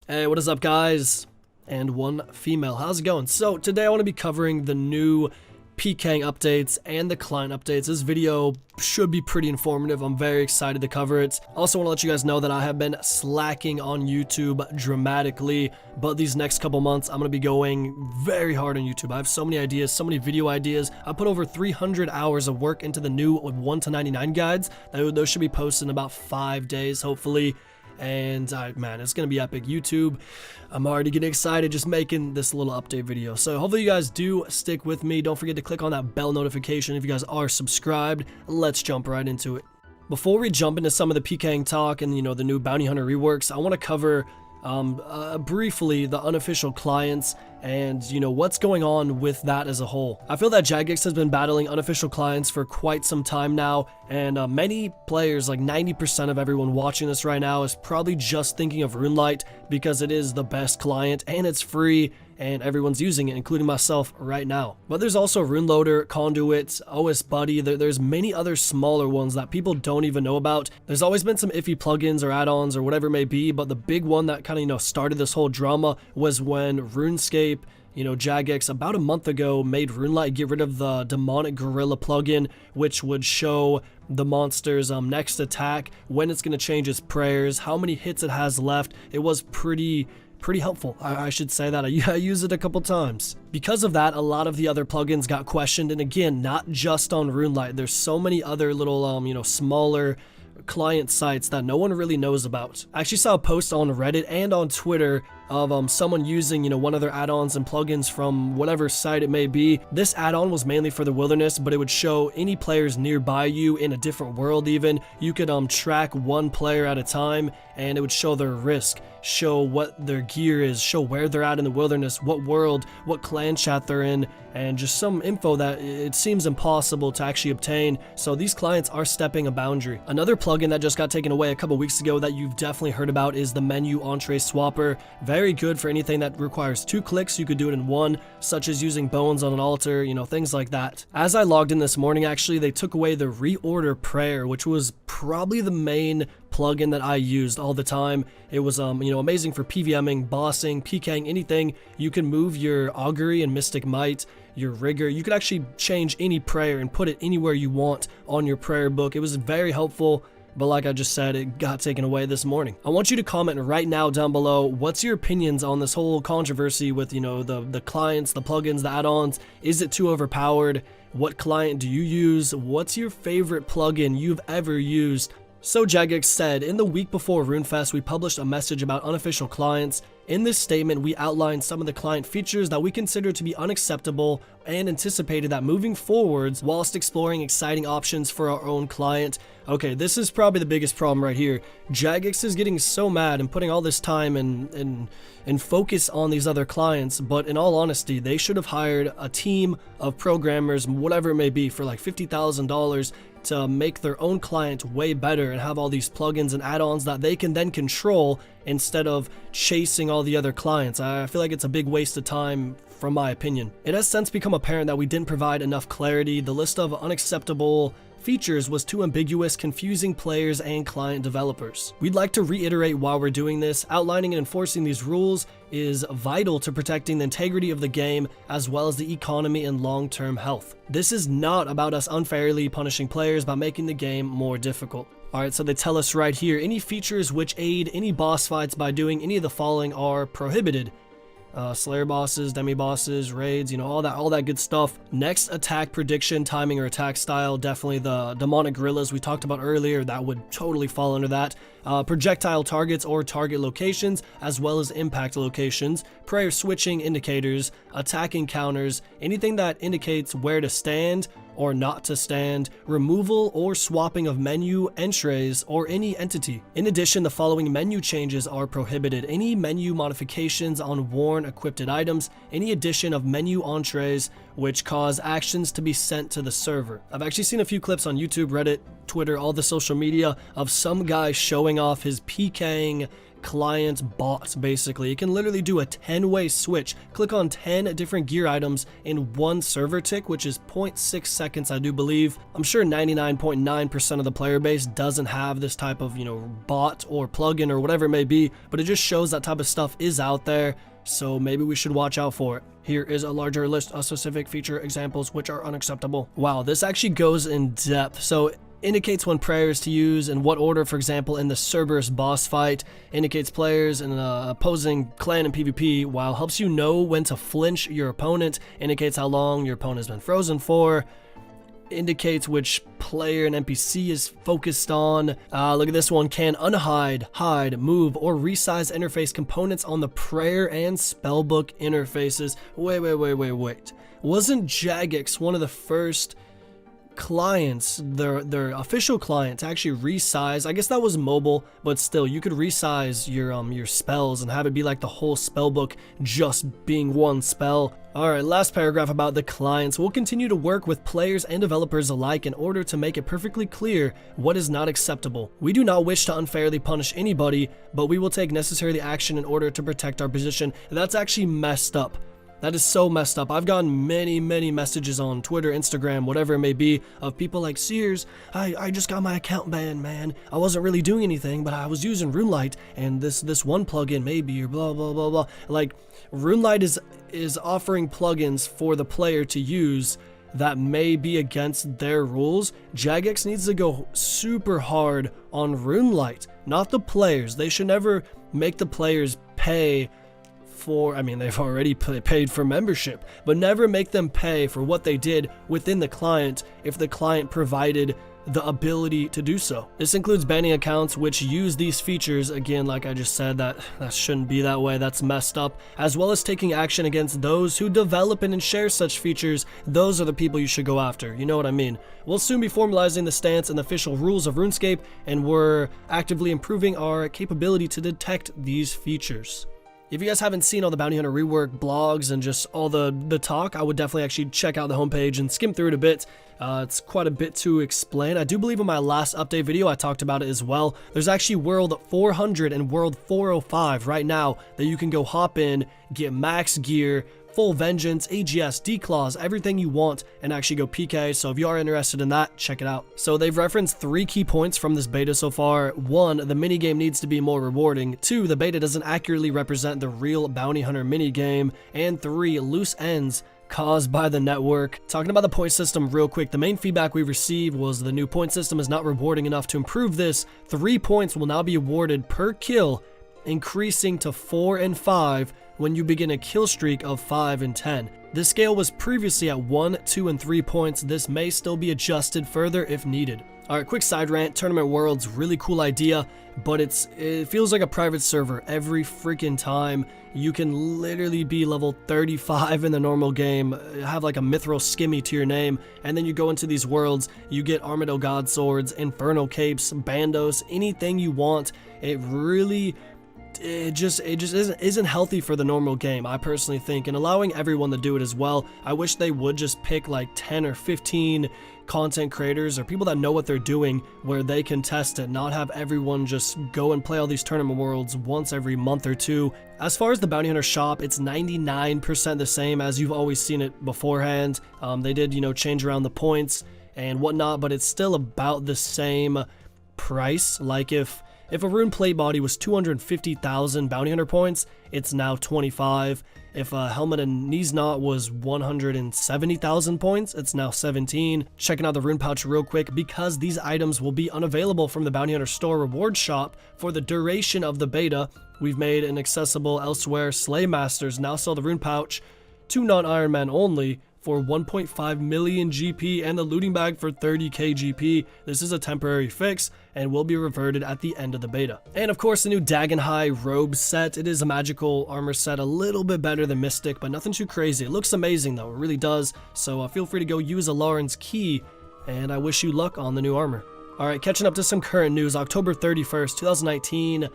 Hey, what is up, guys? And one female. How's it going? So today I want to be covering the new pking updates and the client updates. This video should be pretty informative. I'm very excited to cover it. Also want to let you guys know that I have been slacking on YouTube dramatically, but these next couple months I'm going to be going very hard on YouTube. I have so many ideas, so many video ideas. I put over 300 hours of work into the new 1 to 99 guides. Those should be posted in about 5 days, hopefully. And man, it's gonna be epic. YouTube, I'm already getting excited just making this little update video. So hopefully you guys do stick with me. Don't forget to click on that bell notification if you guys are subscribed. Let's jump right into it. Before we jump into some of the pking talk and the new bounty hunter reworks, I want to cover briefly the unofficial clients and what's going on with that as a whole. I feel that jagex has been battling unofficial clients for quite some time now, and many players, like 90% of everyone watching this right now, is probably just thinking of RuneLite because it is the best client and it's free and everyone's using it, including myself right now. But there's also RuneLoader, Conduit, OS Buddy. There's many other smaller ones that people don't even know about. There's always been some iffy plugins or add-ons or whatever it may be, but the big one that kind of started this whole drama was when RuneScape, jagex about a month ago made RuneLite get rid of the demonic gorilla plugin, which would show the monster's next attack, when it's going to change its prayers, how many hits it has left. It was pretty helpful. I should say that. I used it a couple times. Because of that, a lot of the other plugins got questioned, and again, not just on RuneLite. There's so many other little smaller client sites that no one really knows about. I actually saw a post on Reddit and on Twitter of someone using one of their add-ons and plugins from whatever site it may be. This add-on was mainly for the wilderness, but it would show any players nearby you in a different world. Even you could track one player at a time, and it would show their risk, show what their gear is, show where they're at in the wilderness, what world, what clan chat they're in, and just some info that it seems impossible to actually obtain. So these clients are stepping a boundary. Another plugin that just got taken away a couple weeks ago that you've definitely heard about is the menu entree swapper. Very good for anything that requires 2 clicks. You could do it in 1, such as using bones on an altar, things like that. As I logged in this morning, actually, they took away the reorder prayer, which was probably the main plugin that I used all the time. It was amazing for PVMing, bossing, pking, anything. You can move your augury and mystic might, your rigor. You could actually change any prayer and put it anywhere you want on your prayer book. It was very helpful, but like I just said, it got taken away this morning. I want you to comment right now down below, what's your opinions on this whole controversy with the clients, the plugins, the add-ons? Is it too overpowered? What client do you use? What's your favorite plugin you've ever used? So jagex said, in the week before RuneFest, we published a message about unofficial clients. In this statement, we outlined some of the client features that we consider to be unacceptable and anticipated that moving forwards, whilst exploring exciting options for our own client. Okay, this is probably the biggest problem right here. jagex is getting so mad and putting all this time and focus on these other clients, but in all honesty, they should have hired a team of programmers, whatever it may be, for like $50,000 to make their own client way better and have all these plugins and add-ons that they can then control instead of chasing all the other clients. I feel like it's a big waste of time, from my opinion. It has since become apparent that we didn't provide enough clarity. The list of unacceptable features was too ambiguous, confusing players and client developers. We'd like to reiterate why we're doing this. Outlining and enforcing these rules is vital to protecting the integrity of the game as well as the economy and long-term health. This is not about us unfairly punishing players by making the game more difficult. Alright, so they tell us right here, any features which aid any boss fights by doing any of the following are prohibited. Slayer bosses, demi bosses, raids, all that good stuff. Next, attack prediction, timing, or attack style. Definitely the demonic gorillas we talked about earlier, that would totally fall under that. Projectile targets or target locations, as well as impact locations. Prayer switching indicators, attacking counters, anything that indicates where to stand or not to stand, removal or swapping of menu, entrees, or any entity. In addition, the following menu changes are prohibited. Any menu modifications on worn equipped items, any addition of menu entrees which cause actions to be sent to the server. I've actually seen a few clips on YouTube, Reddit, Twitter, all the social media of some guy showing off his pking client bot, basically. It can literally do a 10-way switch, click on 10 different gear items in one server tick, which is 0.6 seconds, I do believe. I'm sure 99.9% of the player base doesn't have this type of, bot or plugin or whatever it may be, but it just shows that type of stuff is out there, so maybe we should watch out for it. Here is a larger list of specific feature examples which are unacceptable. Wow, this actually goes in depth. So indicates when prayers to use and what order. For example, in the Cerberus boss fight, indicates players in an opposing clan in PvP, while helps you know when to flinch your opponent, indicates how long your opponent has been frozen for, indicates which player and NPC is focused on. Look at this one, can unhide, hide, move, or resize interface components on the prayer and spellbook interfaces. Wait. Wasn't Jagex one of the first clients, their official client, to actually resize? I guess that was mobile, but still, you could resize your spells and have it be like the whole spellbook just being one spell. Alright, last paragraph about the clients. We'll continue to work with players and developers alike in order to make it perfectly clear what is not acceptable. We do not wish to unfairly punish anybody, but we will take necessary action in order to protect our position. That's actually messed up. That is so messed up. I've gotten many messages on Twitter, Instagram, whatever it may be, of people like, Seerz, I just got my account banned, man. I wasn't really doing anything, but I was using RuneLite, and this one plugin maybe, or blah, blah, blah, blah. Like, RuneLite is offering plugins for the player to use that may be against their rules. Jagex needs to go super hard on RuneLite, not the players. They should never make the players pay for, I mean, they've already paid for membership, but never make them pay for what they did within the client if the client provided the ability to do so. This includes banning accounts which use these features. Again, like I just said, that shouldn't be that way. That's messed up. As well as taking action against those who develop and share such features. Those are the people you should go after. You know what I mean? We'll soon be formalizing the stance and the official rules of RuneScape, and we're actively improving our capability to detect these features. If you guys haven't seen all the Bounty Hunter rework blogs and just all the talk, I would definitely actually check out the homepage and skim through it a bit. It's quite a bit to explain. I do believe in my last update video I talked about it as well. There's actually World 400 and World 405 right now that you can go hop in, get max gear, full vengeance, AGS, declaws, everything you want, and actually go PK. So if you are interested in that, check it out. So they've referenced 3 key points from this beta so far. 1, the minigame needs to be more rewarding. 2, the beta doesn't accurately represent the real Bounty Hunter minigame. And 3, loose ends caused by the network. Talking about the point system real quick, the main feedback we received was the new point system is not rewarding enough. To improve this, 3 points will now be awarded per kill, increasing to 4 and 5 when you begin a kill streak of 5 and 10. This scale was previously at 1, 2, and 3 points. This may still be adjusted further if needed. Alright, quick side rant. Tournament Worlds, really cool idea, but it feels like a private server every freaking time. You can literally be level 35 in the normal game, have like a mithril skimmy to your name, and then you go into these worlds, you get Armadyl God Swords, Infernal Capes, Bandos, anything you want. It just isn't healthy for the normal game, I personally think, and allowing everyone to do it as well. I wish they would just pick like 10 or 15 content creators or people that know what they're doing where they can test it, not have everyone just go and play all these tournament worlds once every month or two. As far as the Bounty Hunter shop, it's 99% the same as you've always seen it beforehand. They did, change around the points and whatnot, but it's still about the same price. Like if a rune plate body was 250,000 Bounty Hunter points, it's now 25. If a helmet and knees knot was 170,000 points, it's now 17. Checking out the rune pouch real quick, because these items will be unavailable from the Bounty Hunter store reward shop for the duration of the beta, we've made an accessible elsewhere. Slay Masters now sell the rune pouch to non-Iron Man only for 1.5 million GP and the looting bag for 30k GP. This is a temporary fix and will be reverted at the end of the beta. And of course, the new Dagonhai robe set. It is a magical armor set, a little bit better than Mystic, but nothing too crazy. It looks amazing though, it really does. So feel free to go use a Lauren's key, and I wish you luck on the new armor. Alright, catching up to some current news. October 31st, 2019.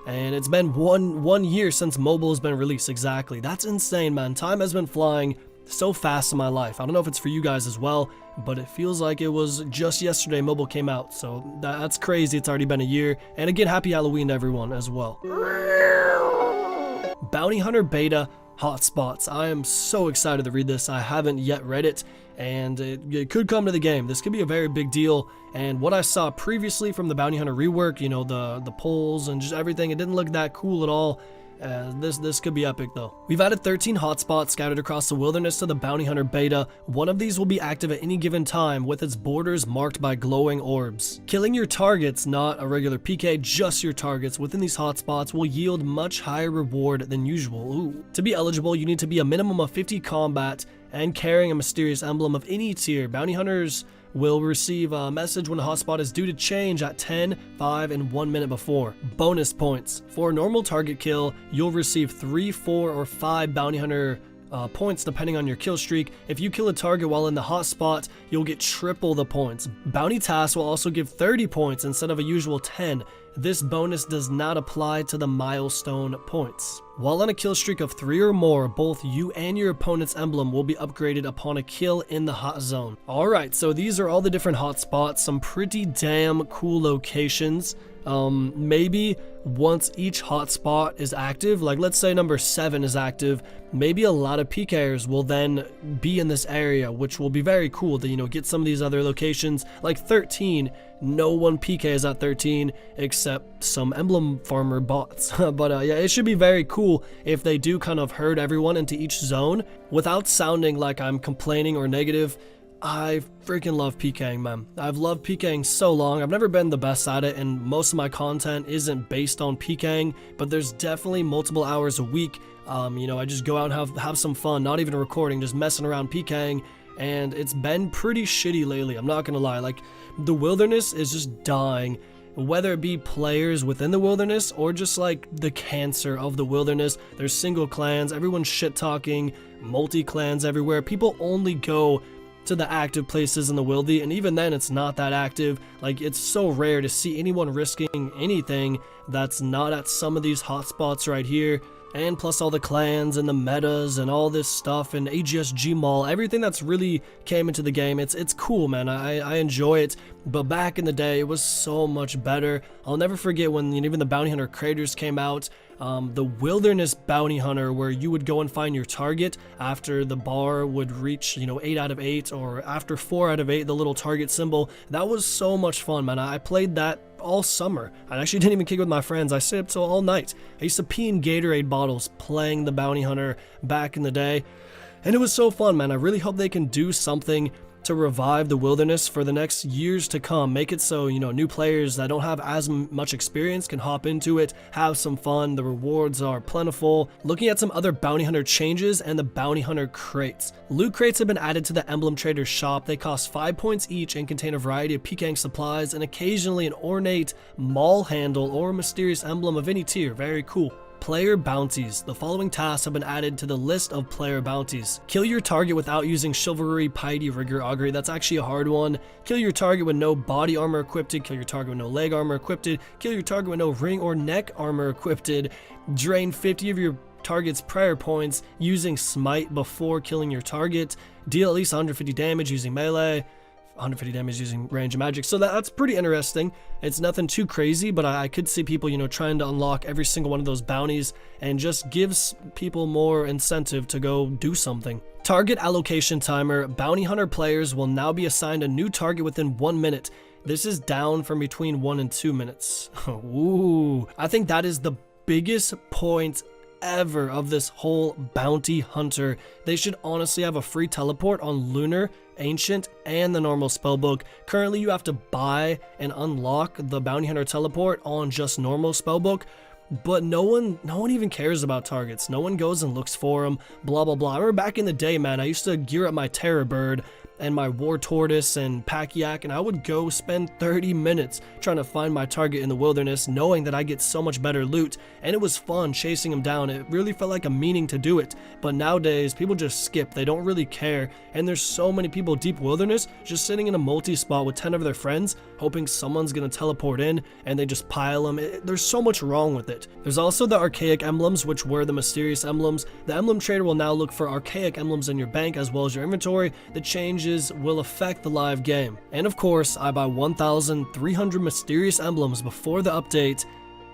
And it's been one year since mobile has been released. Exactly. That's insane, man. Time has been flying. so fast in my life. I don't know if it's for you guys as well, but it feels like it was just yesterday mobile came out. So that's crazy. It's already been a year. And again, happy Halloween to everyone as well. Bounty Hunter Beta Hotspots. I am so excited to read this. I haven't yet read it, and it could come to the game. This could be a very big deal. And what I saw previously from the Bounty Hunter rework, you know, the polls and just everything, it didn't look that cool at all. This could be epic though. We've added 13 hotspots scattered across the wilderness to the Bounty Hunter beta. One of these will be active at any given time with its borders marked by glowing orbs. Killing your targets, not a regular PK, just your targets within these hotspots will yield much higher reward than usual. Ooh. To be eligible, you need to be a minimum of 50 combat and carrying a mysterious emblem of any tier. Bounty Hunters will receive a message when a hotspot is due to change at 10, 5, and 1 minute before. Bonus points. For a normal target kill, you'll receive 3, 4, or 5 Bounty Hunter points depending on your kill streak. If you kill a target while in the hotspot, you'll get triple the points. Bounty tasks will also give 30 points instead of a usual 10. This bonus does not apply to the milestone points. While on a kill streak of 3 or more, both you and your opponent's emblem will be upgraded upon a kill in the hot zone. Alright, so these are all the different hotspots, some pretty damn cool locations. Maybe once each hotspot is active, like let's say number 7 is active, maybe a lot of PKers will then be in this area, which will be very cool to, you know, get some of these other locations. Like 13, no one PKs at 13 except some emblem farmer bots. But yeah, it should be very cool if they do kind of herd everyone into each zone. Without sounding like I'm complaining or negative, I freaking love PKing, man. I've loved PKing so long. I've never been the best at it, and most of my content isn't based on PKing, but there's definitely multiple hours a week. You know, I just go out and have some fun, not even recording, just messing around PKing, and it's been pretty shitty lately. I'm not gonna lie. Like, the wilderness is just dying, whether it be players within the wilderness or just like the cancer of the wilderness. There's single clans, everyone's shit talking, multi-clans everywhere. People only go to the active places in the wildy, and even then it's not that active. Like, it's so rare to see anyone risking anything that's not at some of these hotspots right here. And plus all the clans and the metas and all this stuff and AGS Gmall, everything that's really came into the game, it's cool, man. I enjoy it, but back in the day it was so much better. I'll never forget when, you know, even the Bounty Hunter creators came out. The Wilderness Bounty Hunter, where you would go and find your target after the bar would reach, you know, 8 out of 8, or after 4 out of 8, the little target symbol. That was so much fun, man. I played that all summer. I actually didn't even kick with my friends. I stayed up till all night. I used to pee in Gatorade bottles playing the Bounty Hunter back in the day, and it was so fun, man. I really hope they can do something to revive the wilderness for the next years to come. Make it so, you know, new players that don't have as much experience can hop into it, have some fun. The rewards are plentiful. Looking at some other Bounty Hunter changes and the Bounty Hunter crates. Loot crates have been added to the Emblem Trader's shop. They cost 5 points each and contain a variety of pking supplies and occasionally an ornate maul handle or mysterious emblem of any tier. Very cool. Player bounties. The following tasks have been added to the list of player bounties. Kill your target without using chivalry, piety, rigor, augury. That's actually a hard one. Kill your target with no body armor equipped. Kill your target with no leg armor equipped. Kill your target with no ring or neck armor equipped. Drain 50 of your target's prayer points using smite before killing your target. Deal at least 150 damage using melee. 150 damage using range magic. So that's pretty interesting. It's nothing too crazy, but I could see people, you know, trying to unlock every single one of those bounties, and just gives people more incentive to go do something. Target allocation timer. Bounty Hunter players will now be assigned a new target within 1 minute. This is down from between 1 and 2 minutes. Ooh, I think that is the biggest point ever of this whole Bounty Hunter. They should honestly have a free teleport on Lunar, Ancient, and the normal spellbook. Currently you have to buy and unlock the Bounty Hunter teleport on just normal spellbook, but no one even cares about targets. No one goes and looks for them, blah blah blah. I remember back in the day, man, I used to gear up my Terror Bird and my war tortoise and pack yak, and I would go spend 30 minutes trying to find my target in the wilderness, knowing that I get so much better loot, and it was fun chasing them down. It really felt like a meaning to do it. But nowadays, people just skip. They don't really care, and there's so many people deep wilderness just sitting in a multi-spot with 10 of their friends, hoping someone's gonna teleport in, and they just pile them. There's so much wrong with it. There's also the archaic emblems, which were the mysterious emblems. The emblem trader will now look for archaic emblems in your bank as well as your inventory. The changes will affect the live game. And of course, I buy 1,300 mysterious emblems before the update,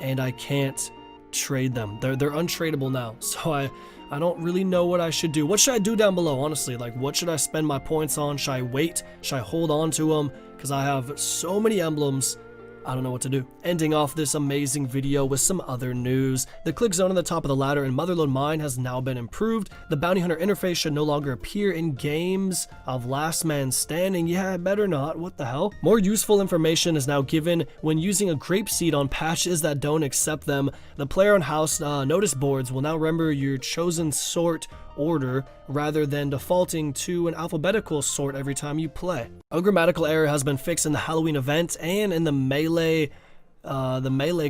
and I can't trade them. They're untradeable now. So I don't really know what I should do. What should I do down below, honestly? Like, what should I spend my points on? Should I wait? Should I hold on to them? Because I have so many emblems, I don't know what to do. Ending off this amazing video with some other news. The click zone on the top of the ladder in Motherlode Mine has now been improved. The bounty hunter interface should no longer appear in games of Last Man Standing. Yeah, it better not. What the hell? More useful information is now given when using a grape seed on patches that don't accept them. The player on house notice boards will now remember your chosen sort order rather than defaulting to an alphabetical sort every time you play. A grammatical error has been fixed in the Halloween event and in the melee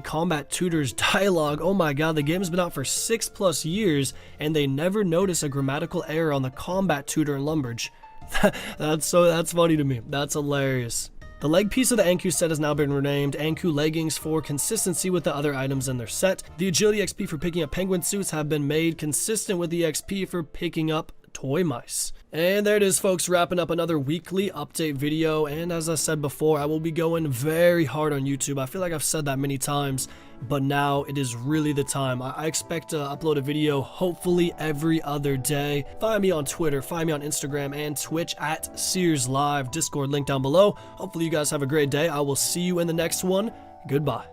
combat tutors dialogue. Oh my god, the game's been out for 6+ years and they never notice a grammatical error on the combat tutor in Lumbridge. That's funny to me. That's hilarious. The leg piece of the Anku set has now been renamed Anku Leggings for consistency with the other items in their set. The agility XP for picking up penguin suits have been made consistent with the XP for picking up toy mice. And there it is, folks, wrapping up another weekly update video. And as I said before, I will be going very hard on YouTube. I feel like I've said that many times, but now it is really the time. I expect to upload a video hopefully every other day. Find me on Twitter, find me on Instagram and Twitch at Seerz Live, Discord link down below. Hopefully you guys have a great day. I will see you in the next one. Goodbye.